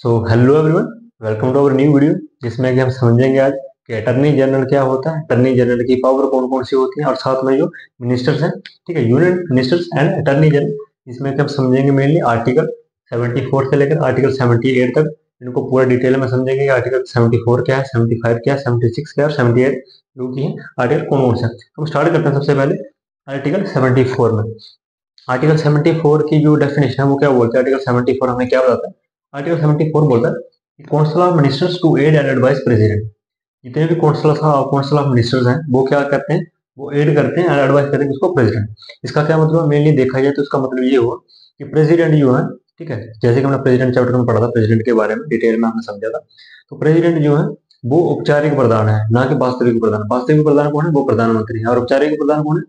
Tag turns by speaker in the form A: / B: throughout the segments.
A: So hello everyone, welcome to our new video जिसमें कि हम समझेंगे आज कि अटर्नी जनरल क्या होता है, अटर्नी जनरल की पावर कौन कौन सी होती है और साथ में जो मिनिस्टर्स हैं, ठीक है, union ministers and attorney general. इसमें कि हम समझेंगे मेनली आर्टिकल 74 से लेकर आर्टिकल 78 तक। इनको पूरा डिटेल में समझेंगे कि आर्टिकल 74 क्या है, 75 क्या है, 76 क्या है और 78 जो कि है आर्टिकल कौन कौन सा है। हम स्टार्ट करते हैं सबसे पहले आर्टिकल 74 में। आर्टिकल 74 की जो डेफिनेशन है वो क्या बोलते हैं, आर्टिकल 74 हमें क्या बताता है। आर्टिकल 74 बोलता है कि council of ministers to aid and advice president. जितने भी काउंसिल ऑफ मिनिस्टर्स हैं वो क्या करते हैं, वो एड करते हैं एंड एडवाइस करते हैं उसको प्रेसिडेंट। इसका क्या मतलब मेनली देखा जाए तो इसका मतलब ये हुआ कि प्रेसिडेंट जो है, ठीक है, जैसे कि हमने प्रेसिडेंट चैप्टर में पढ़ा था, प्रेसिडेंट के बारे में डिटेल में हमने समझा था। तो प्रेसिडेंट जो है वो औपचारिक प्रधान है, ना कि वास्तविक प्रधान। वास्तविक प्रधान कौन है, वो प्रधानमंत्री है, और औपचारिक प्रधान कौन है,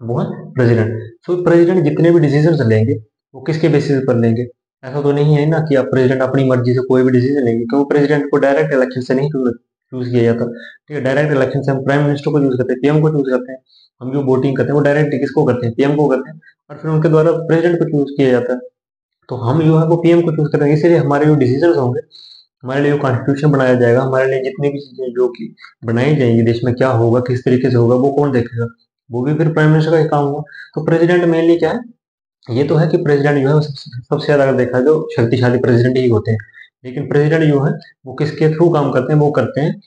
A: वो है प्रेसिडेंट। सो प्रेसिडेंट जितने भी डिसीजन लेंगे वो किसके बेसिस पर लेंगे। ऐसा तो नहीं है ना कि आप प्रेसिडेंट अपनी मर्जी से कोई भी डिसीजन लेंगे, क्योंकि प्रेसिडेंट को डायरेक्ट इलेक्शन से नहीं चूज किया जाता। ठीक है, डायरेक्ट इलेक्शन से हम प्राइम मिनिस्टर को चूज करते हैं, पीएम को चूज करते हैं। हम जो वोटिंग करते हैं वो डायरेक्ट किसको करते हैं, पीएम को करते हैं, और फिर उनके द्वारा प्रेसिडेंट को चूज किया जाता है। तो हम जो है वो पीएम को चूज करते हैं। इसीलिए हमारे जो डिसीजन होंगे, हमारे लिए जो कॉन्स्टिट्यूशन बनाया जाएगा, हमारे लिए जितनी भी चीजें जो कि बनाई जाएंगी, देश में क्या होगा, किस तरीके से होगा, वो कौन देखेगा, वो भी फिर प्राइम मिनिस्टर का ही काम होगा। तो प्रेसिडेंट मेनली क्या है, ये तो है कि प्रेसिडेंट जो है वो सबसे ज्यादा अगर देखा जाए तो शक्तिशाली प्रेसिडेंट ही होते हैं। लेकिन प्रेसिडेंट जो है वो किसके थ्रू काम करते हैं, वो करते हैं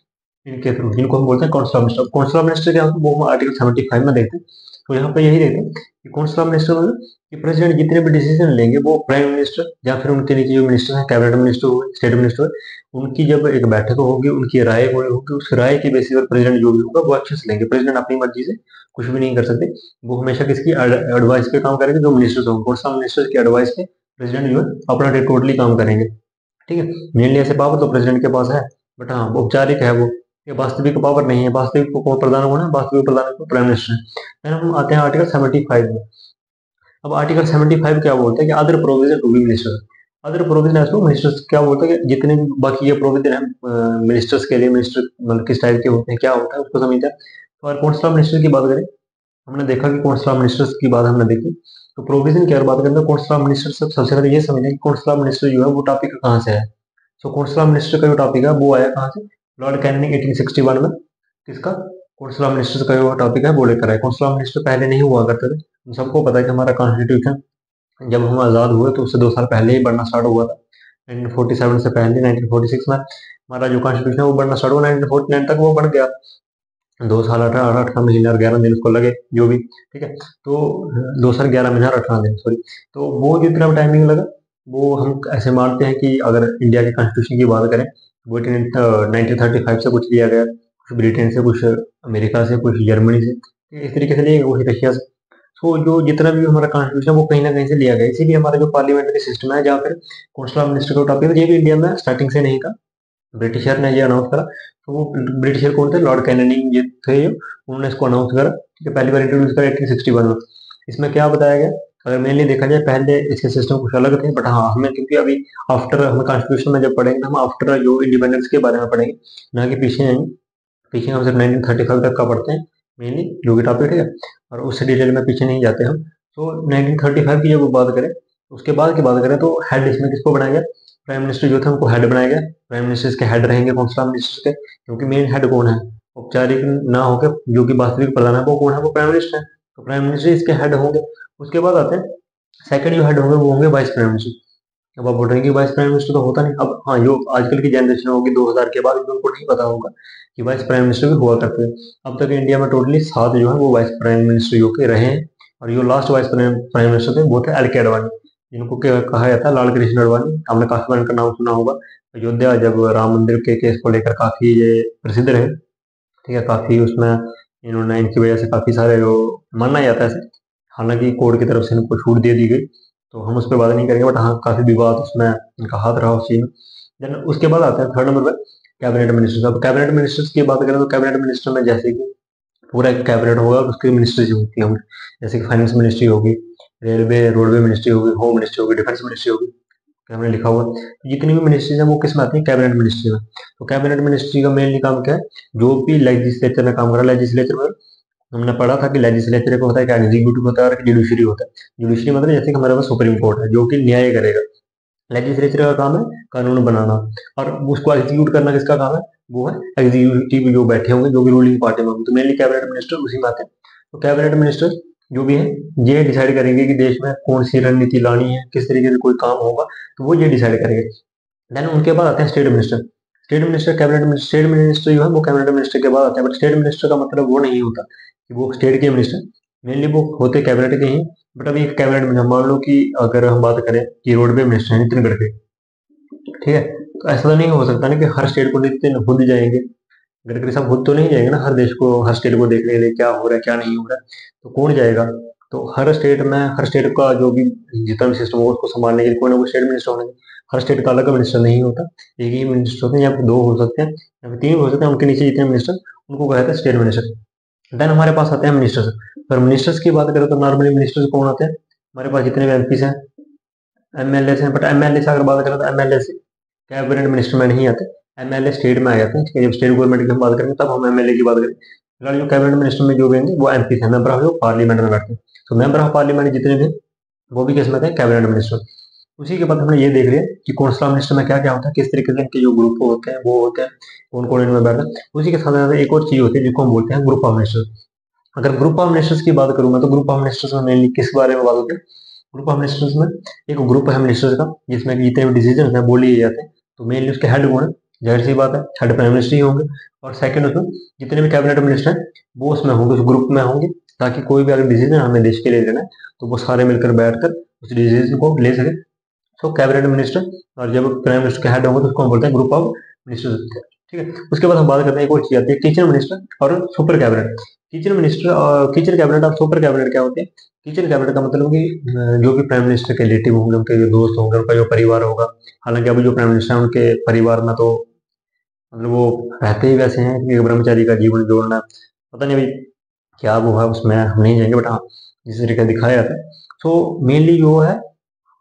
A: इनके थ्रू, जिनको हम बोलते हैं council of minister. Council of minister क्या होता है वो हम आर्टिकल 75 में देखते हैं। तो यहाँ पे यही देखते हैं कि काउंसिल ऑफ मिनिस्टर मतलब कि प्रेसिडेंट जितने भी डिसीजन लेंगे वो प्राइम मिनिस्टर या फिर उनके नीचे जो मिनिस्टर है, कैबिनेट मिनिस्टर हुए, स्टेट मिनिस्टर हुए, उनकी जब एक बैठक होगी, उनकी राय होगी, उस राय की बेसिस पर प्रेसिडेंट जो भी होगा वो एक्शन लेंगे। प्रेसिडेंट अपनी मर्जी से कुछ भी नहीं कर सकते। वो हमेशा किसकी एडवाइस पे काम करेंगे, जो मिनिस्टर्स होंगे, काउंसिल ऑफ मिनिस्टर्स की एडवाइस पे प्रेसिडेंट जो है अपना टोटली काम करेंगे। ठीक है, मेनली ऐसे पावर तो प्रेसिडेंट के पास है, बट हाँ वो औपचारिक है, वो ये वास्तविक पावर नहीं है। वास्तविक को प्रधान कौन है, वास्तविक प्रधान को प्राइम मिनिस्टर है। फिर हम आते हैं आर्टिकल 75 में। अब आर्टिकल 75 क्या बोलता है कि other provision to be minister. Other provision as to ministers क्या बोलता है कि जितने भी बाकी ये प्रोविजन है मिनिस्टर्स के लिए, मिनिस्टर मतलब किस टाइप के होते हैं, क्या होता है उसको समझते हैं। तो अगर काउंसिल ऑफ मिनिस्टर की बात करें, हमने देखा कि काउंसिल ऑफ मिनिस्टर्स की बात हमने देखी, तो प्रोविजन की अगर बात करें तो काउंसिल ऑफ मिनिस्टर सबसे पहले ये समझें कि काउंसिल ऑफ मिनिस्टर जो है वो टॉपिक कहाँ से है। सो काउंसिल ऑफ मिनिस्टर का जो टॉपिक है वो आया कहाँ से, लॉर्ड कैनिंग 1861 में। किसका, काउंसिल ऑफ मिनिस्टर्स का जो टॉपिक है वो लेकर आए। काउंसिल ऑफ मिनिस्टर पहले नहीं हुआ करते थे। हम सबको पता है कि हमारा कॉन्स्टिट्यूशन जब हम आज़ाद हुए तो उससे 2 साल पहले ही बनना स्टार्ट हुआ था। 1947 से पहले 1946 में हमारा जो कॉन्स्टिट्यूशन है वो बनना स्टार्ट हुआ, 1949 तक वो बन गया। 2 साल 18 महीने और 11 दिन उसको लगे, जो भी, ठीक है। तो 2 साल 11 महीने और 18 दिन, सॉरी। तो वो जितना टाइमिंग लगा वो हम ऐसे मानते हैं कि अगर इंडिया के कॉन्स्टिट्यूशन की बात करें, वो 1935 से कुछ लिया गया, कुछ ब्रिटेन से, कुछ अमेरिका से, कुछ जर्मनी से, इस तरीके से लिया गया, कुछ रशिया से। तो जो जितना भी हमारा कॉन्स्टिट्यूशन है वो कहीं ना कहीं से लिया गया। इसीलिए हमारा जो पार्लियामेंट्री सिस्टम है, जहाँ पर काउंसिल ऑफ मिनिस्टर का टॉपिक है, ये भी इंडिया में स्टार्टिंग से नहीं था, ब्रिटिशर ने ये अनाउंस करा। तो वो ब्रिटिशर कौन थे, लॉर्ड कैनिंग ये थे, जो उन्होंने इसको अनाउंस करा, ठीक है, पहली बार इंट्रोड्यूस करा 1861 में। इसमें क्या बताया गया, अगर मेनली देखा जाए पहले इसके सिस्टम कुछ अलग थे, बट हाँ हमें क्योंकि अभी आफ्टर हमें कॉन्स्टिट्यूशन में जब पढ़ेंगे हम आफ्टर जो इंडिपेंडेंस के बारे में पढ़ेंगे, ना कि पीछे आएंगे। पीछे हम सिर्फ 1935 तक का पढ़ते हैं मेनली जो कि टॉपिक है, और उससे डिटेल में पीछे नहीं जाते हम। तो 1935 की जब बात करें, उसके बाद की बात करें, तो हेड इसमें किसको बनाया गया, प्राइम मिनिस्टर जो थे उनको हेड बनाया गया। प्राइम मिनिस्टर इसके हेड रहेंगे काउंसिल ऑफ मिनिस्टर के, क्योंकि मेन हेड कौन है, औपचारिक ना होकर जो कि वास्तविक प्रधान है वो कौन है, वो प्राइम मिनिस्टर है। तो प्राइम मिनिस्टर इसके हेड होंगे। उसके बाद आते हैं सेकंड जो हेड होंगे वो होंगे वाइस प्राइम मिनिस्टर। अब आप बोल रहे हैं कि वाइस प्राइम मिनिस्टर तो होता नहीं। अब हाँ, जो आजकल की जनरेशन होगी 2000 के बाद, उनको नहीं पता होगा कि वाइस प्राइम मिनिस्टर भी हुआ करते हैं। अब तक इंडिया में टोटली 7 जो है वो वाइस प्राइम मिनिस्टर जो के रहे हैं, और जो लास्ट वाइस प्राइम मिनिस्टर थे वो थे एल के अडवाणी, जिनको कहा जाता है लाल कृष्ण अडवाणी। हमने काफी बार इनका नाम सुना होगा। अयोध्या जब राम मंदिर के केस को लेकर काफी ये प्रसिद्ध रहे, ठीक है, काफी उसमें इन्होंने, इनकी वजह से काफी सारे जो माना जाता है ऐसे, हालांकि कोर्ट की तरफ से इनको छूट दे दी गई, तो हम उस पर बात नहीं करेंगे, बट हाँ काफी विवाद उसमें इनका हाथ रहा उस चीज में। देन उसके बाद आता है थर्ड नंबर पर कैबिनेट मिनिस्टर्स। अब कैबिनेट मिनिस्टर्स की बात करें तो कैबिनेट मिनिस्टर में जैसे कि पूरा एक कैबिनेट होगा, उसकी मिनिस्ट्री होती है, जैसे कि फाइनेंस मिनिस्ट्री होगी, रेलवे रोडवे मिनिस्ट्री होगी, होम मिनिस्ट्री होगी, डिफेंस मिनिस्ट्री होगी, हमने लिखा हुआ। तो जितनी भी मिनिस्ट्रीज है वो किस में आती है, कैबिनेट मिनिस्ट्री में। तो कैबिनेट मिनिस्ट्री का मेनली काम क्या है, जो भी लेजिस्लेचर में काम कर रहा है, लेजिस्लेचर में हमने पढ़ा था कि लेजिस्लेचर को होता है, क्या एग्जीक्यूटिव होता है और जुडिशरी होता है। जुडिशरी मतलब जैसे कि हमारे पास सुप्रीम कोर्ट है जो कि न्याय करेगा, लेजिस्लेचर का काम है कानून बनाना, और उसको एग्जीक्यूट करना किसका काम है, वो है एग्जीक्यूटिव जो बैठे होंगे, जो भी रूलिंग पार्टी में होंगे। तो मेनली कैबिनेट मिनिस्टर उसी में आते हैं। तो कैबिनेट मिनिस्टर जो भी है ये डिसाइड करेंगे कि देश में कौन सी रणनीति लानी है, किस तरीके से कोई काम होगा, तो वो ये डिसाइड करेंगे। देन उनके बाद आते हैं state minister. State minister cabinet minister, state minister जो है वो कैबिनेट मिनिस्टर के बाद आते हैं। बट स्टेट मिनिस्टर का मतलब वो नहीं होता कि वो स्टेट के मिनिस्टर, मेनली वो होते कैबिनेट के ही। बट अभी कैबिनेट मिनिस्टर मान लो कि अगर हम बात करें कि रोडवे मिनिस्टर है नितिन गडकरी, ठीक है, तो ऐसा तो नहीं हो सकता ना कि हर स्टेट को नितिन खुद जाएंगे, गडकरी साहब खुद तो नहीं जाएंगे ना हर देश को, हर स्टेट को देखने के लिए क्या हो रहा है क्या नहीं हो रहा है, तो कौन जाएगा। तो हर स्टेट में, हर स्टेट का जो भी जितना भी सिस्टम होगा उसको संभालने के लिए कोई ना कोई स्टेट मिनिस्टर होंगे। हर स्टेट का अलग मिनिस्टर नहीं होता, एक ही मिनिस्टर होते हैं, या फिर दो हो सकते हैं या फिर तीन हो सकते हैं, उनके नीचे जितने मिनिस्टर उनको कहते हैं स्टेट मिनिस्टर। देन हमारे पास आते हैं मिनिस्टर्स। पर मिनिस्टर्स की बात करें तो नॉर्मली मिनिस्टर्स कौन आते हैं, हमारे पास जितने भी एमपीस हैं, एमएलए हैं। बट एमएलए से अगर बात करें तो एमएलए से कैबिनेट मिनिस्टर में नहीं आते, एमएलए स्टेट में आ जाते हैं। ठीक है, जब स्टेट गवर्नमेंट की हम बात करेंगे तब हम एमएलए की बात करेंगे। फिलहाल जो कैबिनेट मिनिस्टर में जो भी होंगे वो एमपी है, मेंबर ऑफ पार्लियामेंट में बैठते हैं। तो मेंबर ऑफ पार्लियामेंट जितने भी वो भी किस में थे, कैबिनेट मिनिस्टर। उसी के बाद हमने ये देख लिया कि कौन सा मिनिस्टर में क्या क्या होता है, किस तरीके से इनके जो ग्रुप होते हैं वो होते हैं, कौन कौन इनमें बैठता है। उसी के साथ साथ एक और चीज होती है जिसको हम बोलते हैं ग्रुप ऑफ मिनिस्टर। अगर ग्रुप ऑफ मिनिस्टर्स की बात करूँ मैं, तो ग्रुप ऑफ मिनिस्टर्स में मेनली किस बारे में बात होती है, ग्रुप ऑफ मिनिस्टर्स में एक ग्रुप है मिनिस्टर्स का जिसमें कि जितने भी डिसीजन है वो लिए जाते हैं। तो मेनली उसके हेड कौन है, जाहिर सी बात है हेड प्राइम मिनिस्टर ही होंगे। और सेकंड उसमें जितने भी कैबिनेट मिनिस्टर हैं वो उसमें होंगे, उस ग्रुप में होंगे, ताकि कोई भी अगर डिसीजन हमें देश के लिए लेना है तो वो सारे मिलकर बैठकर उस डिसीजन को ले सके। सो कैबिनेट मिनिस्टर, और जब प्राइम मिनिस्टर के हेड होंगे तो उसको हम बोलते हैं ग्रुप ऑफ मिनिस्टर। ठीक है, उसके बाद हम बात करते हैं एक और चीज आती है टीचर मिनिस्टर और सुपर कैबिनेट। टीचर मिनिस्टर और टीचर कैबिनेट और सुपर कैबिनेट क्या होते हैं। टीचर कैबिनेट का मतलब कि जो भी प्राइम मिनिस्टर के रिलेटिव होंगे, उनके जो दोस्त होंगे, उनका जो परिवार होगा। हालांकि अभी जो प्राइम मिनिस्टर है उनके परिवार में तो मतलब वो रहते ही वैसे हैं कि ब्रह्मचारी का जीवन जोड़ना, पता नहीं अभी क्या वो है, उसमें हम नहीं जाएंगे। बट हाँ, जिस तरीके दिखाया जाता है, तो मेनली जो है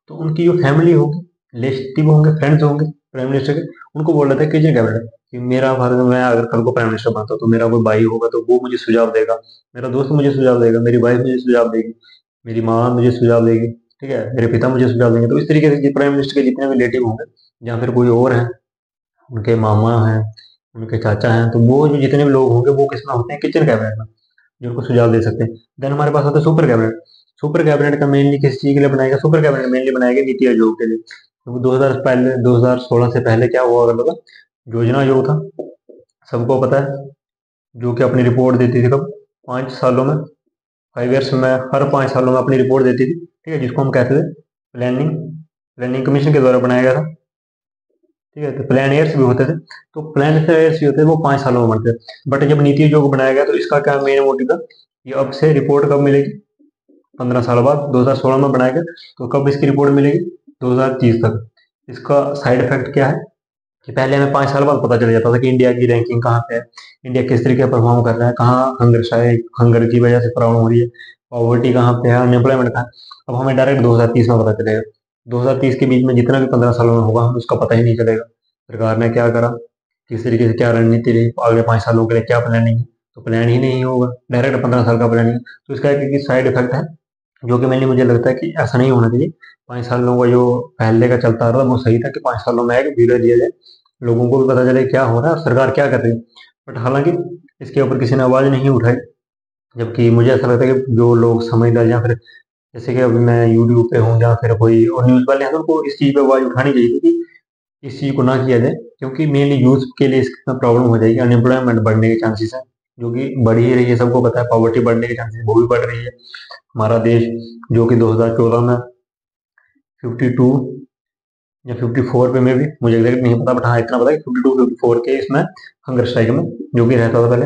A: तो उनकी जो फैमिली होगी, रिलेटिव होंगे, फ्रेंड्स होंगे प्राइम मिनिस्टर के, उनको बोल रहे थे कीजिए कैबिनेट कि मेरा भारत में, मैं अगर कल को प्राइम मिनिस्टर बनता हूँ तो मेरा कोई भाई होगा तो वो मुझे सुझाव देगा, मेरा दोस्त मुझे सुझाव देगा, मेरी वाइफ मुझे सुझाव देगी, मेरी माँ मुझे सुझाव देगी, ठीक है, मेरे पिता मुझे सुझाव देंगे। तो इस तरीके से प्राइम मिनिस्टर के जितने भी रिलेटिव होंगे या फिर कोई और है, उनके मामा हैं, उनके चाचा हैं, तो वो जो जितने भी लोग होंगे वो किसमें होते हैं, किचन कैबिनेट में, जो उनको सुझाव दे सकते हैं। देन हमारे पास आता है सुपर कैबिनेट। सुपर कैबिनेट का मेनली किस चीज के लिए बनाएगा, सुपर कैबिनेट मेनली बनाएगा नीति आयोग के लिए। क्योंकि 2016 से पहले क्या हुआ करता था, योजना आयोग था, सबको पता है, जो कि अपनी रिपोर्ट देती थी कब, 5 सालों में, 5 ईयर्स में, हर 5 सालों में अपनी रिपोर्ट देती थी। ठीक है, जिसको हम कहते थे प्लानिंग, प्लानिंग कमीशन के द्वारा बनाया गया था। ठीक है, तो प्लान ईयर्स भी होते थे, तो प्लान ईयर्स भी होते थे वो 5 सालों में बनते थे। बट जब नीति आयोग बनाया गया तो इसका क्या मेन मोटिव था, ये अब से रिपोर्ट कब मिलेगी, 15 साल बाद, 2016 में बनाया गया, तो कब इसकी रिपोर्ट मिलेगी, 2030 तक। इसका साइड इफेक्ट क्या है कि पहले हमें 5 साल बाद पता चल जाता था कि इंडिया की रैंकिंग कहाँ पे है, इंडिया किस तरीके से परफॉर्म कर रहा है, कहाँ हंगर की वजह से प्रॉब्लम हो रही है, पॉवर्टी कहाँ पे है, अनएम्प्लॉयमेंट कहाँ है। अब हमें डायरेक्ट 2030 में पता चलेगा। 2030 के बीच में जितना भी 15 सालों में होगा हम उसका पता ही नहीं चलेगा, सरकार ने क्या करा, किस तरीके से क्या रणनीति रही, आगे 5 सालों के लिए क्या प्लानिंग है, तो प्लान ही नहीं होगा, डायरेक्ट 15 साल का प्लानिंग। तो इसका एक साइड इफेक्ट है, जो कि मैंने मुझे लगता है कि ऐसा नहीं होना चाहिए। 5 सालों का जो पहले का चलता रहा वो सही था कि 5 सालों में एक ब्यूरो दिया जाए, लोगों को भी पता चले क्या हो रहा है और सरकार क्या कर रही है। बट हालांकि इसके ऊपर किसी ने आवाज नहीं उठाई, जबकि मुझे ऐसा लगता है कि जो लोग समझदार, या फिर जैसे कि अभी मैं यूट्यूब पे हूँ या फिर कोई और न्यूज़ वाले हैं, तो उनको इस चीज़ पे आवाज उठानी चाहिए थी कि इस चीज़ को ना किया जाए, क्योंकि मेनली यूथ के लिए इसमें प्रॉब्लम हो जाएगी, अनएम्प्लॉयमेंट बढ़ने के चांसेस है, जो कि बढ़ ही रही है, सबको पता है, पॉवर्टी बढ़ने के चांसेस वो भी बढ़ रही है। हमारा देश जो कि 2014 में 52 या 54 पे में भी, मुझे एग्जैक्ट नहीं पता, बट हाँ इतना पता है कि 52 54 के इसमें हंगर स्ट्राइक में जो कि रहता था पहले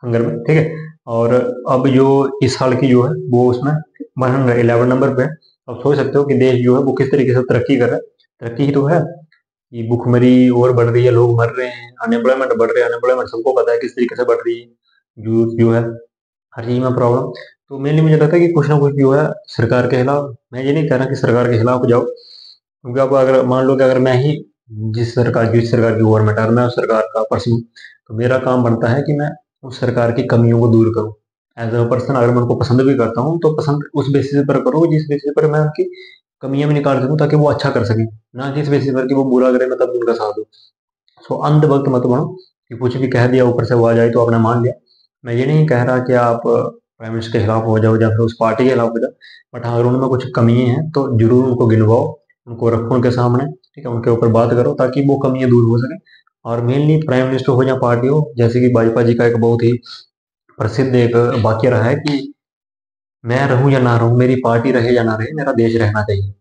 A: हंगर में। ठीक है, और अब जो इस साल की जो है वो उसमें 111 नंबर पे है। अब सोच सकते हो कि देश जो है वो किस तरीके से तरक्की कर रहा है, तरक्की ही तो है, कि भुखमरी और बढ़ रही है, लोग मर रहे हैं, अनएम्प्लॉयमेंट बढ़ रही है, अनएम्प्लॉयमेंट सबको पता है किस तरीके से बढ़ रही है, जो है हर चीज में प्रॉब्लम। तो मेनली मुझे लगता है कि कुछ ना कुछ जो है सरकार के खिलाफ, मैं ये नहीं कह रहा कि सरकार के खिलाफ जाओ, क्योंकि आप अगर मान लो कि अगर मैं ही जिस सरकार की गवर्नमेंट है और मैं उस सरकार का पर्सन हूँ, तो मेरा काम बनता है कि मैं उस सरकार की कमियों को दूर करूँ। एज अ पर्सन अगर मैं उनको पसंद भी करता हूँ तो पसंद उस बेसिस पर करूँ जिस बेसिस पर मैं उनकी कमियां भी निकाल सकूँ ताकि वो अच्छा कर सकें, ना कि इस बेसिस पर कि वो बुरा करे मैं तब उनका साथ दूँ। सो अंध भक्त मत बनो कि कुछ भी कह दिया ऊपर से वो आ जाए तो आपने मान लिया। मैं ये नहीं कह रहा कि आप प्राइम मिनिस्टर के खिलाफ हो जाओ या फिर उस पार्टी के खिलाफ हो जाओ, बट हाँ, अगर उनमें कुछ कमियां हैं तो जरूर उनको गिनवाओ, उनको रखो उनके सामने, ठीक है, उनके ऊपर बात करो ताकि वो कमियां दूर हो सके। और मेनली प्राइम मिनिस्टर हो या पार्टी हो, जैसे कि भाजपा जी का एक बहुत ही प्रसिद्ध एक वाक्य रहा है कि मैं रहूं या ना रहूं, मेरी पार्टी रहे या ना रहे, मेरा देश रहना चाहिए।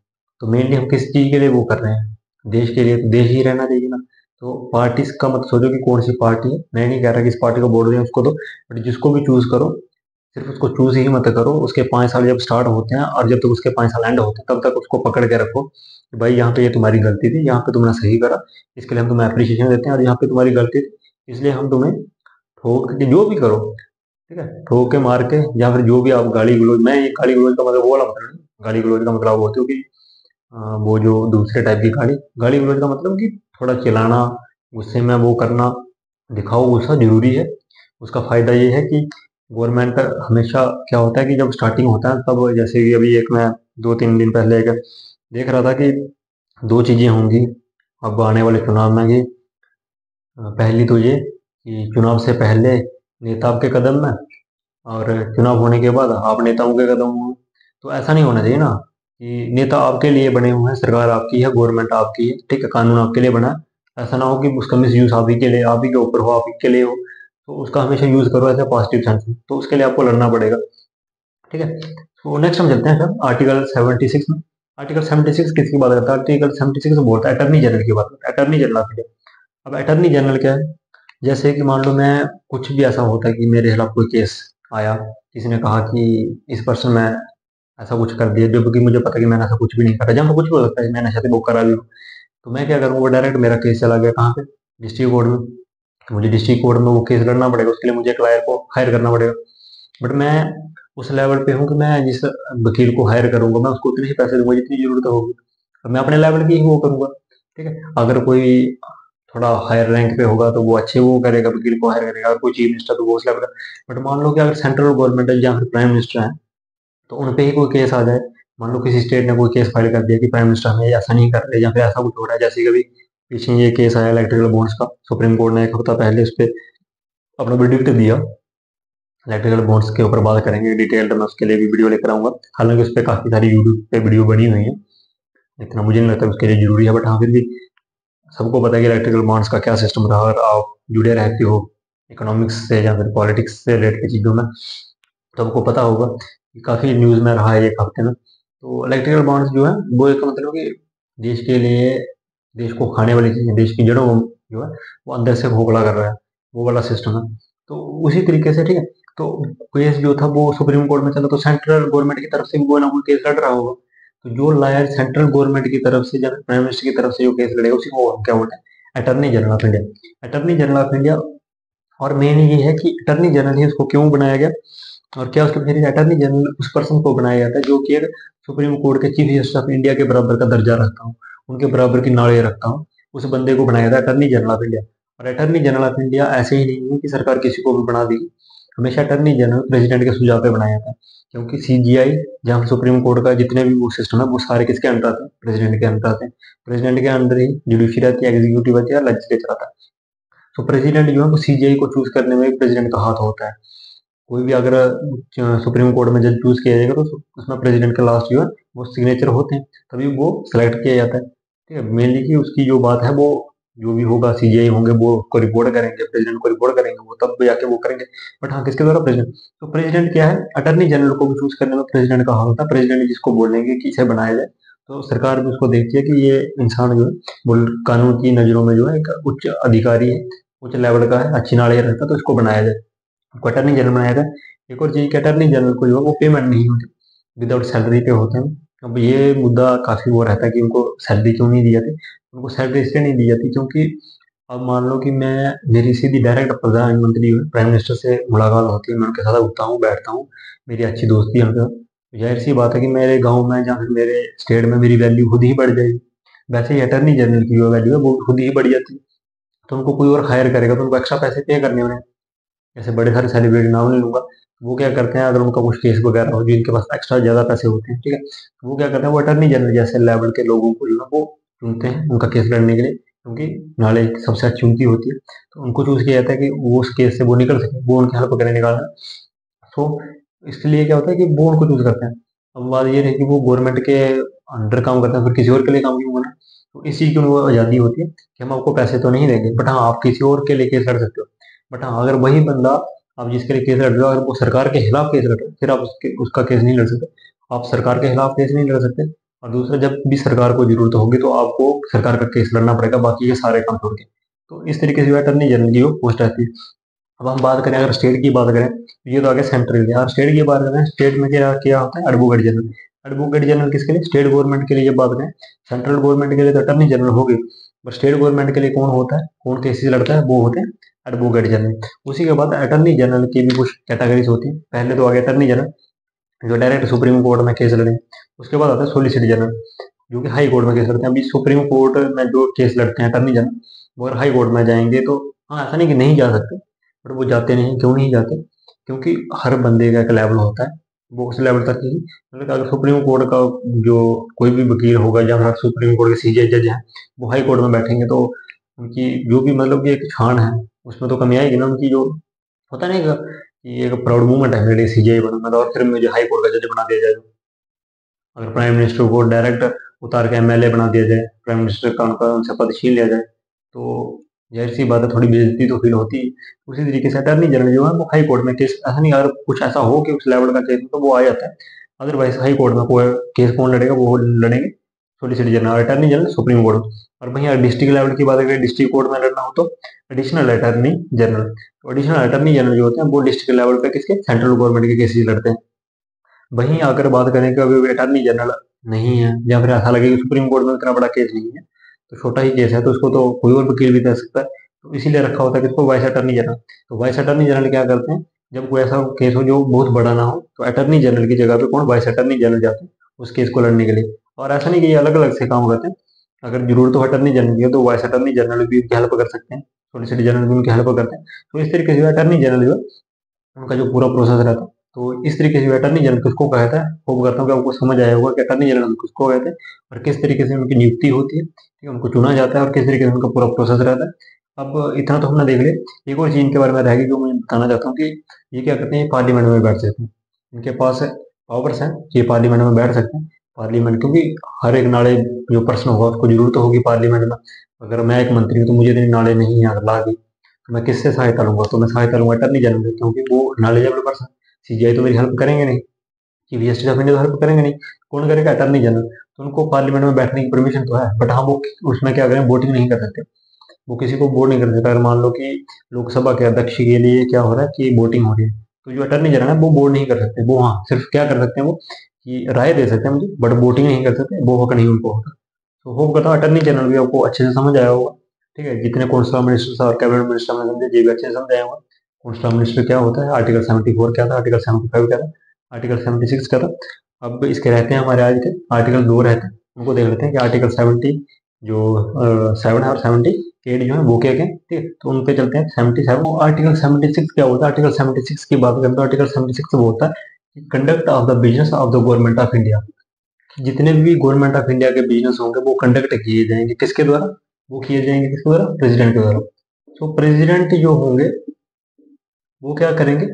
A: तो मेनली हम किस चीज के लिए वो कर रहे हैं, देश के लिए, तो देश ही रहना चाहिए ना। तो पार्टी का मत सोचो कि कौन सी पार्टी है, मैं नहीं कह रहा कि इस पार्टी को वोट दें उसको दो, बट जिसको भी चूज करो, सिर्फ उसको चूज ही मत करो, उसके 5 साल जब स्टार्ट होते हैं और जब तक उसके 5 साल एंड होते हैं तब तक उसको पकड़ के रखो कि भाई यहाँ पे ये तुम्हारी गलती थी, यहाँ पे तुमने सही करा, इसके लिए हम तुम्हें अप्रिशिएशन देते हैं, और यहाँ पे तुम्हारी गलती थी इसलिए हम तुम्हें ठोक के जो भी करो, ठीक है, ठोक के मार के, या फिर जो भी आप गाली गलौज, मैं ये गाली गलौज का मतलब वो वाला मतलब नहीं, गाली गलौज का मतलब वो होती है कि वो जो दूसरे टाइप की गाली, गाली गलौज का मतलब कि थोड़ा चिल्लाना, गुस्से में वो करना, दिखाओ गुस्सा जरूरी है। उसका फायदा ये है कि गवर्नमेंट हमेशा क्या होता है कि जब स्टार्टिंग होता है तब, जैसे कि अभी एक मैं 2-3 दिन पहले एक देख रहा था कि दो चीजें होंगी अब आने वाले चुनाव में, कि पहली तो ये कि चुनाव से पहले नेता आपके कदम में, और चुनाव होने के बाद आप नेताओं के कदम में। तो ऐसा नहीं होना चाहिए ना कि नेता आपके लिए बने हुए हैं, सरकार आपकी है, गवर्नमेंट आपकी है, ठीक है, कानून आपके लिए बना है, ऐसा ना हो कि उसका मिस यूज आप ही के लिए, आप ही के ऊपर हो, आप ही के लिए हो। तो उसका हमेशा यूज करो ऐसे पॉजिटिव सेंस में, तो उसके लिए आपको लड़ना पड़ेगा, ठीक है। तो नेक्स्ट हम चलते हैं सर आर्टिकल 76 में। आर्टिकल 76 किसकी बात करता है? आर्टिकल 76 बोलता है अटर्नी जनरल की बात करता है, अटर्नी जनरल ऑफ इंडिया। अब अटर्नी जनरल क्या है? जैसे कि मान लो मैं, कुछ भी ऐसा होता है कि मेरे खिलाफ कोई केस आया, किसी ने कहा कि इस पर्सन में ऐसा कुछ कर दिया, जबकि मुझे पता है कि मैंने ऐसा कुछ भी नहीं करा, जहाँ पर कुछ भी हो सकता है मैंने शायद वो करा भी हो, तो मैं क्या करूँगा, वो डायरेक्ट मेरा केस चला गया कहाँ पे, डिस्ट्रिक्ट कोर्ट में। मुझे डिस्ट्रिक्ट कोर्ट में वो केस लड़ना पड़ेगा, उसके लिए मुझे एक लॉयर को हायर करना पड़ेगा। बट मैं उस लेवल पे हूँ कि मैं जिस वकील को हायर करूंगा मैं उसको उतने ही पैसे दूंगा जितनी जरूरत होगी, और मैं अपने लेवल की ही वो करूंगा, ठीक है। अगर कोई थोड़ा हायर रैंक पे होगा तो वो अच्छे वो करेगा, वकील को हायर करेगा, अगर कोई चीफ मिनिस्टर तो वो उस लेवल का। बट मान लो कि अगर सेंट्रल गवर्नमेंट है या फिर प्राइम मिनिस्टर है, तो उन पे ही कोई केस आ जाए, मान लो किसी स्टेट ने कोई केस फाइल कर दिया कि प्राइम मिनिस्टर हमें ऐसा नहीं कर रहे या फिर ऐसा कुछ हो रहा है, जैसे कभी पीछे ये केस आया इलेक्ट्रिकल बॉन्ड्स का, सुप्रीम कोर्ट ने एक हफ्ता पहले उस पर अपना वर्डिक्ट दिया। इलेक्ट्रिकल बॉन्ड्स के ऊपर बात करेंगे डिटेल्ड, मैं उसके लिए भी वीडियो लेकर आऊंगा, हालांकि उस पर काफी सारी यूट्यूब पे वीडियो बनी हुई है, इतना मुझे नहीं लगता उसके लिए जरूरी है, बट हाँ फिर भी सबको पता है कि इलेक्ट्रिकल बॉन्ड्स का क्या सिस्टम रहा, अगर आप जुड़े रहते हो इकोनॉमिक्स से या फिर पॉलिटिक्स से रिलेटेड चीज़ों में, तो आपको पता होगा कि काफ़ी न्यूज़ में रहा है एक हफ्ते में। तो इलेक्ट्रिकल बॉन्ड्स जो है वो एक मतलब कि देश के लिए, देश को खाने वाली चीज़, देश की जड़ों को जो है वो अंदर से खोखला कर रहा है, वो वाला सिस्टम है। तो उसी तरीके से, ठीक है, तो केस जो था वो सुप्रीम कोर्ट में चला, तो सेंट्रल गवर्नमेंट की तरफ से भी कोई ना कोई केस लड़ रहा होगा। तो जो लायर सेंट्रल गवर्नमेंट की तरफ से या प्राइम मिनिस्टर की तरफ से जो केस लड़ेगा उसी को क्या बोलते हैं, attorney general of India. Attorney general of India. और मेन ये है कि अटर्नी जनरल ही उसको क्यों बनाया गया, और क्या उसके पीछे अटर्नी जनरल उस पर्सन को बनाया जाता है जो कि एक सुप्रीम कोर्ट के चीफ जस्टिस ऑफ इंडिया के बराबर का दर्जा रखता हूँ, उनके बराबर की नॉलेज रखता हूँ, उस बंदे को बनाया जाता है अटर्नी जनरल ऑफ इंडिया। और अटर्नी जनरल ऑफ इंडिया ऐसे ही नहीं है कि सरकार किसी को भी बना देगी, हमेशा अटर्नी जनरल प्रेसिडेंट के सुझाव पे बनाया जाता है, क्योंकि सीजीआई जहाँ सुप्रीम कोर्ट का जितने भी वो सिस्टम है वो सारे किसके अंडर आते हैं, प्रेसिडेंट के अंडर आते हैं। प्रेसिडेंट के अंडर ही जुडिशरी रहती है, एग्जीक्यूटिव रहती है, लेजिस्लेचर आता है। तो प्रेसिडेंट जो है वो सीजीआई को चूज करने में प्रेसिडेंट का हाथ होता है। कोई भी अगर सुप्रीम कोर्ट में जज चूज किया जाएगा तो उसमें प्रेसिडेंट का लास्ट जो है वो सिग्नेचर होते हैं, तभी वो सेलेक्ट किया जाता है, ठीक है। मेनली कि उसकी जो बात है वो जो भी होगा सीजीआई होंगे वो उसको रिपोर्ट करेंगे, प्रेसिडेंट को रिपोर्ट करेंगे, वो तब जाके वो करेंगे। बट हाँ, किसके द्वारा? प्रेसिडेंट। तो प्रेसिडेंट क्या है, अटर्नी जनरल को भी चूज करने में प्रेसिडेंट का हाथ होता है, प्रेसिडेंट जिसको बोलेंगे कि इसे बनाया जाए, तो सरकार भी उसको देखती है कि ये इंसान जो है वो कानून की नजरों में जो है एक उच्च अधिकारी है, उच्च लेवल का है, अच्छी नॉलेज रखता है, तो इसको बनाया जाए, अटर्नी जनरल बनाया था। एक और चीज, अटर्नी जनरल को जो है वो पेमेंट नहीं होती, विदाउट सैलरी पे होते हैं। अब ये मुद्दा काफी वो रहता है कि उनको सैलरी क्यों नहीं दी जाती। उनको सैलरी इसलिए नहीं दी जाती क्योंकि अब मान लो कि मैं, मेरी सीधी डायरेक्ट प्रधानमंत्री प्राइम मिनिस्टर से मुलाकात होती है, मैं उनके साथ उठता हूँ बैठता हूँ, मेरी अच्छी दोस्ती है उनके साथ, तो जाहिर सी बात है कि मेरे गाँव में या फिर मेरे स्टेट में मेरी वैल्यू खुद ही बढ़ जाएगी। वैसे ही अटर्नी जनरल की जो वैल्यू है वो खुद ही बढ़ जाती है। तो उनको कोई और हायर करेगा तो उनको एक्स्ट्रा पैसे पे करने होंगे। जैसे बड़े सारे सेलिब्रिटी नाम नहीं लूंगा, वो क्या करते हैं, अगर उनका कुछ केस वगैरह हो, जिनके पास एक्स्ट्रा ज़्यादा पैसे होते हैं, ठीक है, तो वो क्या करते हैं, वो अटर्नी जनरल जैसे लेवल के लोगों को जो है वो चुनते हैं उनका केस लड़ने के लिए, क्योंकि नॉलेज सबसे अच्छी उनकी होती है, तो उनको चूज़ किया जाता है कि वो उस केस से वो निकल सके, वो उनकी हेल्प करें निकालना। तो इसके लिए क्या होता है कि वो उनको चूज़ करते हैं। अब बात ये रही कि वो गवर्नमेंट के अंडर काम करते हैं, फिर किसी और के लिए काम क्यों करना? तो इस चीज़ की उनको आज़ादी होती है कि हम आपको पैसे तो नहीं देंगे, बट हाँ, आप किसी और के लिए केस लड़ सकते हो। बट हाँ, अगर वही बंदा, आप जिसके लिए केस लड़ रहे हो, अगर वो सरकार के खिलाफ केस लड़ रहा है, फिर आप उसका केस नहीं लड़ सकते। आप सरकार के खिलाफ केस नहीं लड़ सकते। और दूसरा, जब भी सरकार को ज़रूरत होगी तो आपको सरकार का केस लड़ना पड़ेगा, बाकी के सारे काम छोड़ के। तो इस तरीके से अटॉर्नी जनरल की वो पोस्ट रहती है। अब हम बात करें, अगर स्टेट की बात करें, तो ये तो आगे सेंट्रल की, और स्टेट की बात करें, स्टेट में क्या क्या होता है, एडवोकेट जनरल। एडवोकेट जनरल किसके लिए? स्टेट गवर्नमेंट के लिए जब बात करें। सेंट्रल गवर्नमेंट के लिए तो अटर्नी जनरल हो गई, बट स्टेट गवर्नमेंट के लिए कौन होता है, कौन केसेस लड़ता है, वो होते हैं एडवोकेट जनरल। उसी के बाद अटर्नी जनरल की भी कुछ कैटेगरीज होती है। पहले तो आगे अटर्नी जनरल, जो डायरेक्ट सुप्रीम कोर्ट में केस लड़ेंगे। उसके बाद आता है सोलिसिटर जनरल, जो कि हाई कोर्ट में केस लड़ते हैं। अभी सुप्रीम कोर्ट में जो केस लड़ते हैं अटर्नी जनरल, वो अगर हाई कोर्ट में जाएंगे तो, हाँ, ऐसा नहीं कि नहीं जा सकते, बट वो जाते नहीं। क्यों नहीं जाते? क्योंकि हर बंदे का एक लेवल होता है, वो उस लेवल तक ही, मतलब अगर सुप्रीम कोर्ट का जो कोई भी वकील होगा, या फिर सुप्रीम कोर्ट के सीजे जज हैं, वो हाई कोर्ट में बैठेंगे, तो उनकी जो भी मतलब कि एक शान है, उसमें तो कमी आएगी ना। उनकी जो होता नहीं कि एक प्राउड मूवमेंट है, मेरे लिए सीजीआई बना मैं, तो और फिर मुझे हाई कोर्ट का जज बना दिया जाए। अगर प्राइम मिनिस्टर को डायरेक्ट उतार के एमएलए बना दिया जाए, प्राइम मिनिस्टर का उनसे पद छीन लिया जाए, तो जाहिर सी बात है, थोड़ी बेइज्जती तो फील होती है। उसी तरीके से अटर्नी जनरल जो है वो हाई कोर्ट में केस, ऐसा नहीं, अगर कुछ ऐसा हो कि उस लेवल का केस, तो वो आ जाता है। अदरवाइज हाई कोर्ट में कोई केस कौन लड़ेगा, वो लड़ेंगे solicitor general, attorney general supreme court में। और वहीं अगर डिस्ट्रिक्ट लेवल की बात करें, डिस्ट्रिक्ट कोर्ट में लड़ना हो तो एडिशनल अटर्नी जनरल। तो एडिशनल अटर्नी जनरल जो होते हैं वो डिस्ट्रिक्ट लेवल पे किसके, सेंट्रल गवर्नमेंट के केसेस लड़ते हैं। वहीं अगर बात करें कि अभी अटॉर्नी जनरल नहीं है, या फिर ऐसा लगे कि सुप्रीम कोर्ट में इतना बड़ा केस नहीं है, तो छोटा ही केस है, तो उसको तो कोई और वकील भी दे सकता है, तो इसीलिए रखा होता है किसको, वाइस अटॉर्नी जनरल। तो वाइस अटॉर्नी जनरल क्या करते हैं, जब कोई ऐसा केस हो जो बहुत बड़ा ना हो, तो अटॉर्नी जनरल की जगह पे कौन, वाइस अटॉर्नी जनरल जाते हैं उस केस को लड़ने के लिए। और ऐसा नहीं कि ये अलग अलग से काम करते हैं, अगर जरूरत हो अटॉर्नी जनरल की है, तो वाइस अटॉर्नी जनरल भी उनकी हेल्प कर सकते हैं, सोलिसिटर जनरल भी उनकी हेल्प करते हैं। तो इस तरीके से अटॉर्नी जनरल जो है, उनका जो पूरा प्रोसेस रहता है। तो इस तरीके से अटॉर्नी जनरल किसको कहता है, होप करता हूँ कि आपको समझ आया होगा कि अटॉर्नी जनरल किसको कहते हैं, और किस तरीके से उनकी नियुक्ति होती है, ठीक है, उनको चुना जाता है, और किस तरीके से उनका पूरा प्रोसेस रहता है। अब इतना तो हमने देख लिया। एक और चीज इनके बारे में रहेगी जो मैं बताना चाहता हूँ, कि ये क्या करते हैं, ये पार्लियामेंट में बैठ सकते हैं, इनके पास पावर्स हैं, ये पार्लियामेंट में बैठ सकते हैं। पार्लियामेंट, क्योंकि हर एक नाले जो प्रश्न होगा उसको जरूरत होगी पार्लियामेंट में। अगर मैं एक मंत्री हूँ तो मुझे इतनी नाले नहीं है ला दी, तो मैं किससे सहायता लूंगा, तो मैं सहायता लूंगा अटर्नी जनरल से, क्योंकि वो नॉलेजेबल पर्सन। सीजीआई तो मेरी हेल्प करेंगे नहीं, चीफ जस्टिस ऑफ इंडिया तो हेल्प करेंगे नहीं, कौन करेगा, अटर्नी जनरल। तो उनको पार्लियामेंट में बैठने की परमिशन तो है, बट हाँ, वो उसमें क्या करें, वोटिंग नहीं कर सकते। वो किसी को वोट नहीं कर सकता। अगर मान लो कि लोकसभा के अध्यक्ष के लिए क्या हो रहा है कि वोटिंग हो रही है, तो जो अटर्नी जनरल है वो वोट नहीं कर सकते। वो हाँ, सिर्फ क्या कर सकते हैं, वो कि राय दे सकते हैं मुझे, बट वोटिंग नहीं कर सकते, वो हक नहीं उनको होता। तो होप करता हूँ अटर्नी जनरल भी आपको अच्छे से समझ आया होगा। ठीक है, जितने कौंसलर मिनिस्टर और कैबिनेट मिनिस्टर में समझे, ये भी अच्छे से समझ आया होगा। कौंसलर मिनिस्टर क्या होता है, आर्टिकल 74 क्या था, आर्टिकल 75 क्या था, आर्टिकल 76 क्या था। अब इसके रहते हैं हमारे आज के आर्टिकल 2 रहते हैं, उनको देख लेते हैं कि आर्टिकल 70 जो 7 है, और 78 जो है वो क्या क्या है, ठीक है, तो उन पे चलते हैं। 77 आर्टिकल 76 क्या होता है, आर्टिकल 76 की बात करें तो आर्टिकल 76 वो होता है conduct of the business of the government of India. जितने भी गवर्नमेंट ऑफ इंडिया के बिजनेस होंगे वो कंडक्ट किए जाएंगे किसके द्वारा, वो किए जाएंगे किसके द्वारा, प्रेसिडेंट के द्वारा। तो प्रेसिडेंट जो होंगे वो क्या करेंगे,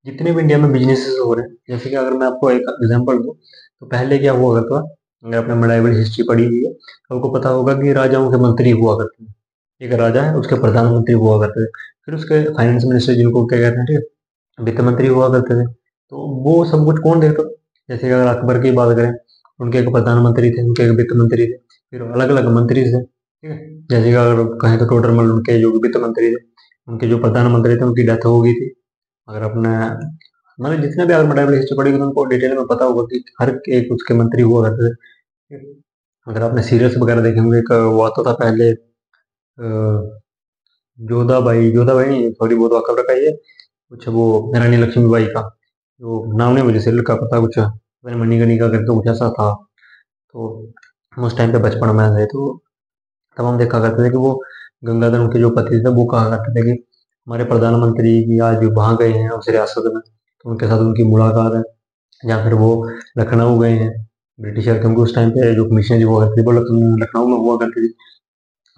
A: जितने भी इंडिया में बिजनेसेस हो रहे हैं, जैसे कि अगर मैं आपको एक एग्जांपल दूं, तो पहले क्या हुआ करता, अगर आपने मेडाइवल हिस्ट्री पढ़ी हुई है तो आपको पता होगा कि राजाओं के मंत्री हुआ करते हैं। एक राजा है, उसके प्रधानमंत्री हुआ करते थे, फिर उसके फाइनेंस मिनिस्टर जिनको क्या कहते हैं, ठीक है, वित्त मंत्री हुआ करते थे। तो वो सब कुछ कौन देखता था? जैसे कि अगर अकबर की बात करें, उनके एक प्रधानमंत्री थे, उनके एक वित्त मंत्री थे, फिर अलग अलग मंत्री थे, ठीक है। जैसे कि अगर कहें तो टोटरमल उनके जो वित्त मंत्री थे, उनके जो प्रधानमंत्री थे उनकी डेथ हो गई थी। अगर अपने मतलब जितने भी अगर मेटाबॉलिक हिस्ट्री पढ़ेगी तो उनको डिटेल में पता होगा कि हर एक उसके मंत्री हुआ करते थे। अगर आपने सीरियल्स वगैरह देखे होंगे, एक वो आता था पहले, जोधाबाई, जोधाबाई नहीं, सॉरी, वो तो अकबर का ही है कुछ, वो रानी लक्ष्मीबाई का, जो नाम नहीं मुझे सीरियल का पता, कुछ मैंने मणिकर्णिका करके कुछ ऐसा था। तो हम उस टाइम पे बचपन में थे, तो तब हम देखा करते थे कि वो गंगाधर उनके जो पति थे वो कहा करते थे कि हमारे प्रधानमंत्री की आज वहाँ गए हैं उस रियासत में, तो उनके साथ उनकी मुलाकात है, या फिर वो लखनऊ गए हैं ब्रिटिशर, क्योंकि उस टाइम पे जो कमिश्नर हुआ करती थी वो लखनऊ में हुआ करती थी,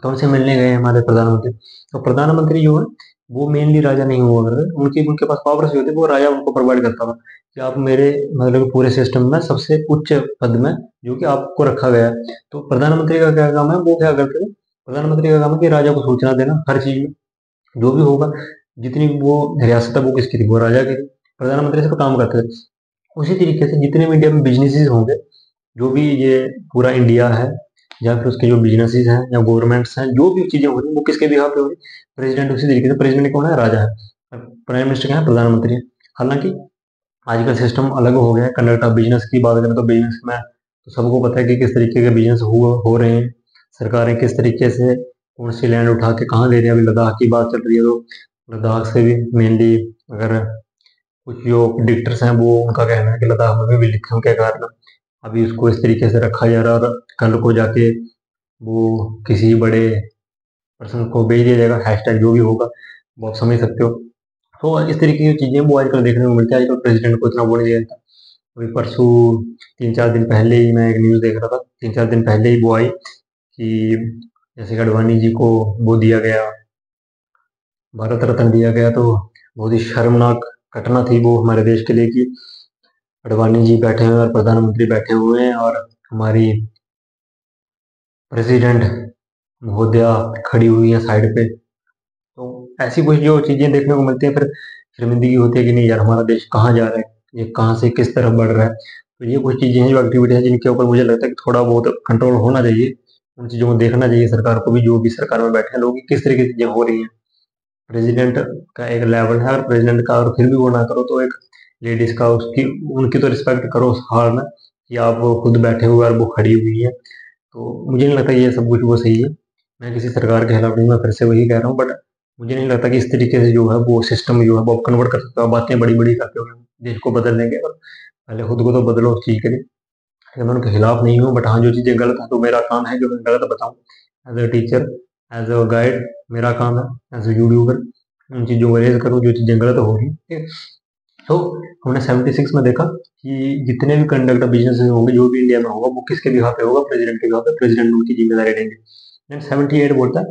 A: तो उनसे मिलने गए हमारे प्रधानमंत्री। तो प्रधानमंत्री जो है वो मेनली राजा नहीं हुआ करते, उनके पास पावर्स जो थे वो राजा उनको प्रोवाइड करता था कि आप मेरे मतलब पूरे सिस्टम में सबसे उच्च पद में जो कि आपको रखा गया है। तो प्रधानमंत्री का क्या काम है, वो क्या करते थे, प्रधानमंत्री का काम है कि राजा को सूचना देना हर चीज में, जो भी होगा, जितनी वो रियासत है वो किसकी थी, वो राजा की थी, प्रधानमंत्री से काम करते थे। उसी तरीके से जितने भी इंडिया में बिजनेसेस होंगे, जो भी ये पूरा इंडिया है, या फिर उसके जो बिजनेसेस हैं या गवर्नमेंट्स हैं, जो भी चीजें हो रही हैं वो किसके बिहाफ पे हो रही है, प्रेसिडेंट। उसी तरीके से प्रेसिडेंट कौन है, राजा है, प्राइम मिनिस्टर क्या है, प्रधानमंत्री है। हालांकि आजकल सिस्टम अलग हो गया है, कंडक्ट ऑफ बिजनेस की बात करें तो बिजनेस में तो सबको पता है कि किस तरीके के बिजनेस हो रहे हैं, सरकारें किस तरीके से कौन सी लैंड उठा के कहाँ दे रही है। अभी लद्दाख की बात चल रही है, तो लद्दाख से भी मेनली अगर कुछ जो डिक्टर्स हैं वो उनका कहना है कि लद्दाख में भी विलिखम के कारण अभी उसको इस तरीके से रखा जा रहा है, और कल को जाके वो किसी बड़े पर्सन को भेज दिया जाएगा, हैशटैग जो भी होगा वो आप समझ सकते हो। तो इस तरीके की चीजें वो आजकल देखने को मिलती है, आजकल प्रेसिडेंट को इतना वो नहीं देता। अभी परसों 3-4 दिन पहले ही मैं एक न्यूज़ देख रहा था, 3-4 दिन पहले ही वो आई कि जैसे कि अडवाणी जी को वो दिया गया, भारत रत्न दिया गया, तो बहुत ही शर्मनाक घटना थी वो हमारे देश के लिए कि अडवाणी जी बैठे हुए हैं और प्रधानमंत्री बैठे हुए हैं और हमारी प्रेसिडेंट महोदया खड़ी हुई है साइड पे। तो ऐसी कुछ जो चीजें देखने को मिलती है, फिर शर्मिंदगी होती है कि नहीं यार हमारा देश कहाँ जा रहा है, ये कहाँ से किस तरफ बढ़ रहा है। तो ये कुछ चीजें हैं, जो एक्टिविटी है, जिनके ऊपर मुझे लगता है कि थोड़ा बहुत कंट्रोल होना चाहिए, उन चीजों को देखना चाहिए सरकार को भी, जो भी सरकार में बैठे हैं लोग, कि किस तरीके की चीजें हो रही हैं। प्रेसिडेंट का एक लेवल है, और प्रेसिडेंट का और फिर भी वो ना करो तो एक लेडीज का उसकी उनकी तो रिस्पेक्ट करो उस हाल में, कि आप खुद बैठे हुए और वो खड़ी हुई है। तो मुझे नहीं लगता ये सब कुछ वो सही है। मैं किसी सरकार के खिलाफ नहीं, मैं फिर से वही कह रहा हूँ, बट मुझे नहीं लगता कि इस तरीके से जो है वो सिस्टम जो है वो कन्वर्ट कर सकते हो, आप बातें बड़ी बड़ी करते हो देश को बदल देंगे, और पहले खुद को तो बदलो उस चीज के लिए। मैं उनके खिलाफ नहीं हूँ, बट हाँ जो चीजें गलत है तो मेरा काम है जो मैं गलत बताऊँ, as a teacher, as a guide, मेरा काम है एज अ यूट्यूबर उन चीजों को रेज करूँ जो चीजें गलत हो रही है। तो हमने 76 में देखा कि जितने भी कंडक्ट ऑफ बिजनेस होंगे, जो भी इंडिया में होगा, वो किसके बिहाफ पे होगा, प्रेसिडेंट के बिहाफ पे, प्रेसिडेंट उनकी जिम्मेदारी लेंगे। देन 78 बोलता है,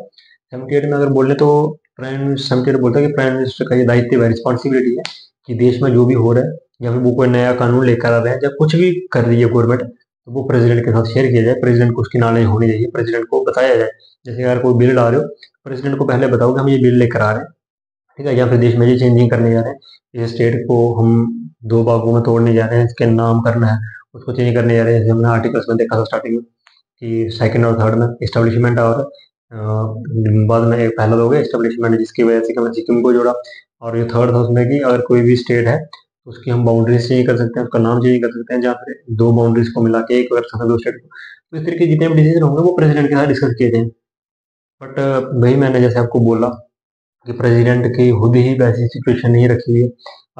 A: 78 में अगर बोले तो प्राइम 78 बोलता है कि प्राइम मिनिस्टर का ये दायित्व है, रिस्पॉन्सिबिलिटी है कि देश में जो भी हो रहा है, या फिर वो कोई नया कानून लेकर आ रहे हैं, या कुछ भी कर रही है गवर्नमेंट, तो वो प्रेसिडेंट के साथ शेयर किया जाए, प्रेसिडेंट को उसकी नॉलेज होनी चाहिए, प्रेसिडेंट को बताया जाए। जैसे अगर कोई बिल ला रहे हो, प्रेसिडेंट को पहले बताओ कि हम ये बिल लेकर आ रहे हैं, ठीक है, या फिर देश में ये चेंजिंग करने जा रहे हैं, इस स्टेट को हम दो भागों में तोड़ने जा रहे हैं, इसके नाम करना है, उसको चेंज करने जा रहे हैं। जैसे हमने आर्टिकल्स में देखा था स्टार्टिंग में कि सेकंड और थर्ड में इस्टेब्लिशमेंट, और बाद में एक पहला हो गया इस्टेब्लिशमेंट, जिसकी वजह से कि हमने सिक्किम को जोड़ा। और ये थर्ड था उसमें कि अगर कोई भी स्टेट है तो उसकी हम बाउंड्रीज चेंज कर सकते हैं, उसका नाम चेंज कर सकते हैं, जहाँ पे दो बाउंड्रीज को मिला के एक कर सकते हैं दो स्टेट को। तो इस तरीके के जितने भी डिसीजन होंगे वो प्रेसिडेंट के साथ डिस्कस किए थे। बट वही मैंने जैसे आपको बोला कि प्रेसिडेंट की खुद ही वैसी सिचुएशन नहीं रखी हुई है।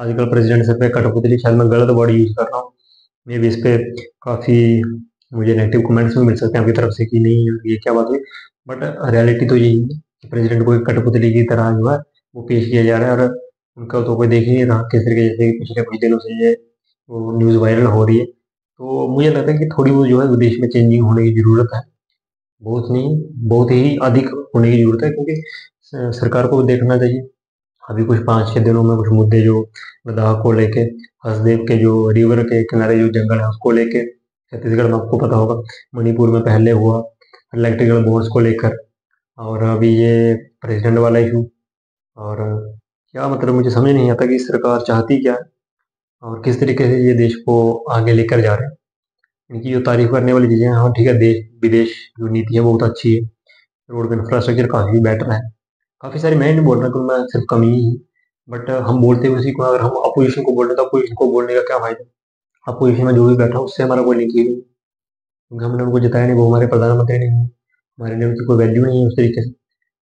A: आजकल प्रेसिडेंट सर पे कठपुतली, शायद मैं गलत वर्ड यूज कर रहा हूँ, मे भी इस पे काफ़ी मुझे नेगेटिव कमेंट्स भी मिल सकते हैं आपकी तरफ से कि नहीं यार ये क्या बात हुई। बट रियलिटी तो यही है कि प्रेसिडेंट को एक कठपुतली की तरह जो है वो पेश किया जा रहा है, और उनका तो कोई देख ही नहीं रहा किस तरीके, जैसे कि पिछले कुछ दिनों से ये वो न्यूज़ वायरल हो रही है। तो मुझे लगता है कि थोड़ी बहुत जो है विदेश में चेंजिंग होने की ज़रूरत है, बहुत नहीं, बहुत ही अधिक होने की ज़रूरत है, क्योंकि सरकार को देखना चाहिए। अभी कुछ 5-6 दिनों में कुछ मुद्दे जो लद्दाख को लेके, हसदेव के जो रिवर के किनारे जो जंगल है उसको लेके, छत्तीसगढ़ में आपको पता होगा, मणिपुर में पहले हुआ इलेक्ट्रिकल बोर्ड्स को लेकर, और अभी ये प्रेसिडेंट वाला इशू। और क्या मतलब मुझे समझ नहीं आता कि सरकार चाहती क्या है और किस तरीके से ये देश को आगे लेकर जा रहे हैं। इनकी जो तारीफ करने वाली चीज़ें हैं, हाँ ठीक है, देश विदेश जो नीति है वो बहुत अच्छी है, रोड का इंफ्रास्ट्रक्चर काफ़ी बेटर है, काफ़ी सारी, मैं नहीं बोल रहा कि मैं सिर्फ कमी ही, बट हम बोलते हुए उसी को, अगर हम अपोजिशन को बोल रहे हैं तो अपोजिशन को बोलने का क्या फायदा। अपोजिशन में जो भी बैठा उससे हमारा कोई लिंक ही नहीं, क्योंकि हमने उनको जिताया नहीं, वो हमारे प्रधानमंत्री नहीं है, हमारे लिए उनकी कोई वैल्यू नहीं है उस तरीके से।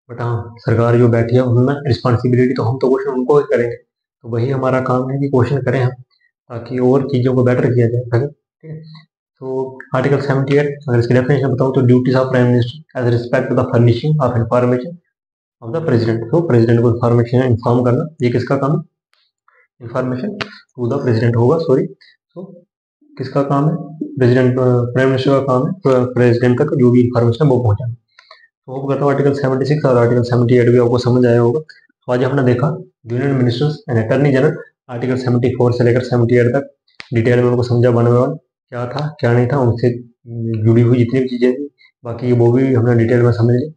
A: बट हाँ, सरकार जो बैठी है उनमें रिस्पॉन्सिबिलिटी तो हम तो क्वेश्चन उनको ही करेंगे, तो वही हमारा काम है कि क्वेश्चन करें हम, ताकि और चीज़ों को बेटर किया जाए, ताकि ठीक है। तो आर्टिकल 78 अगर इसकी डेफिनेशन बताऊँ तो duties of prime minister as respect to the furnishing of information of the president. तो प्रेसिडेंट को इंफॉर्मेशन इन्फॉर्म करना ये किसका काम है, इंफॉर्मेशन टू द प्रेसिडेंट होगा, सॉरी। तो किसका काम है? प्रेसिडेंट, प्राइम मिनिस्टर का काम है प्रेसिडेंट तक जो भी इंफॉर्मेशन है वो पहुंचाना। तो होप करता हूँ आर्टिकल 76 और आर्टिकल 78 भी आपको समझ आया होगा। तो आज हमने देखा union ministers and attorney general, article 74 से लेकर 78 तक डिटेल में उनको समझा वन बाय वन, क्या था क्या नहीं था, उनसे जुड़ी हुई जितनी भी चीज़ें थी बाकी वो भी हमने डिटेल में समझ ली।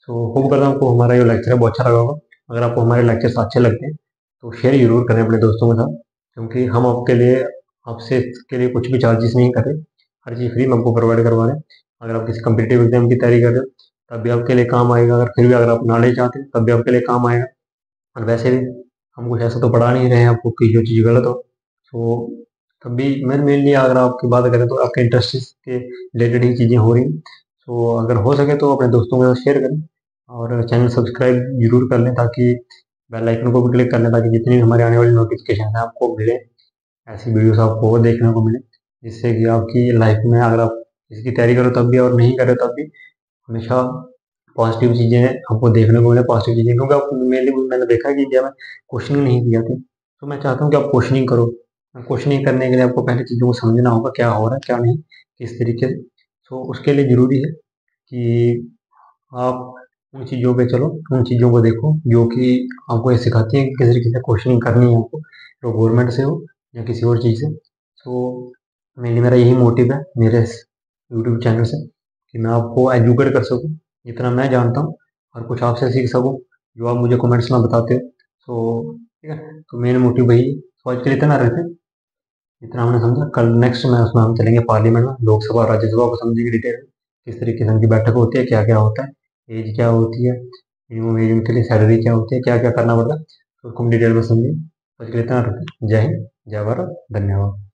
A: सो होप करता हूँ आपको हमारा ये लेक्चर है वो अच्छा लगा होगा। अगर आपको हमारे लेक्चर्स अच्छे लगते हैं तो शेयर जरूर करें अपने दोस्तों के साथ, क्योंकि हम आपके लिए आपसे इसके लिए कुछ भी चार्जेस नहीं कर रहे, हर चीज़ फ्री में आपको प्रोवाइड करवा रहे हैं। अगर आप किसी कम्पिटेटिव एग्जाम की तैयारी कर रहे हो तब भी आपके लिए काम आएगा, अगर फिर भी अगर आप नॉलेज चाहते हैं तब भी आपके लिए काम आएगा। और वैसे भी हम कुछ ऐसा तो पढ़ा नहीं रहे हैं आपको कि जो चीज़ गलत हो। तो तब भी मैं मेनली अगर आपकी बात करें तो आपके इंटरेस्ट के रिलेटेड ही चीज़ें हो रही हैं। तो अगर हो सके तो अपने दोस्तों के साथ शेयर करें और चैनल सब्सक्राइब जरूर कर लें, ताकि बेल आइकन को भी क्लिक कर लें, ताकि जितनी भी हमारे आने वाली नोटिफिकेशन है आपको मिले, ऐसी वीडियोस आपको और देखने को मिले, जिससे कि आपकी लाइफ में अगर आप इसकी तैयारी करो तब भी और नहीं करो तब भी हमेशा पॉजिटिव चीज़ें आपको देखने को मिले, पॉजिटिव चीज़ें, क्योंकि आप मेनली मैंने देखा है कि इंडिया में क्वेश्चनिंग नहीं की जाती। तो मैं चाहता हूँ कि आप क्वेश्चनिंग करो। क्वेश्चनिंग करने के लिए आपको पहले चीज़ों को समझना होगा, क्या हो रहा है क्या नहीं, किस तरीके से। तो उसके लिए ज़रूरी है कि आप उन चीज़ों पे चलो, उन चीज़ों को देखो जो कि आपको ये सिखाती हैं कि किस तरीके से क्वेश्चनिंग करनी है आपको, तो गवर्नमेंट से हो या किसी और चीज़ से। तो मेनली मेरा यही मोटिव है मेरे इस यूट्यूब चैनल से, कि मैं आपको एजुकेट कर सकूँ जितना मैं जानता हूँ, और कुछ आपसे सीख सकूँ जो आप मुझे कमेंट्स में बताते हो। तो ठीक है, तो मेन मोटिव वही है। तो आज के लिए इतना रहते हैं, जितना हमने समझा। कल नेक्स्ट में उसमें हम चलेंगे पार्लियामेंट में, लोकसभा और राज्यसभा को समझेंगे डिटेल में, किस तरीके से उनकी बैठक होती है, क्या क्या होता है, एज क्या होती है, मिनिमम एज उनके लिए, सैलरी क्या होती है, क्या क्या करना पड़ता है, तो उसको हम डिटेल में समझेंगे। तो आज के लिए इतना रहते हैं। जय हिंद, जय भारत, धन्यवाद।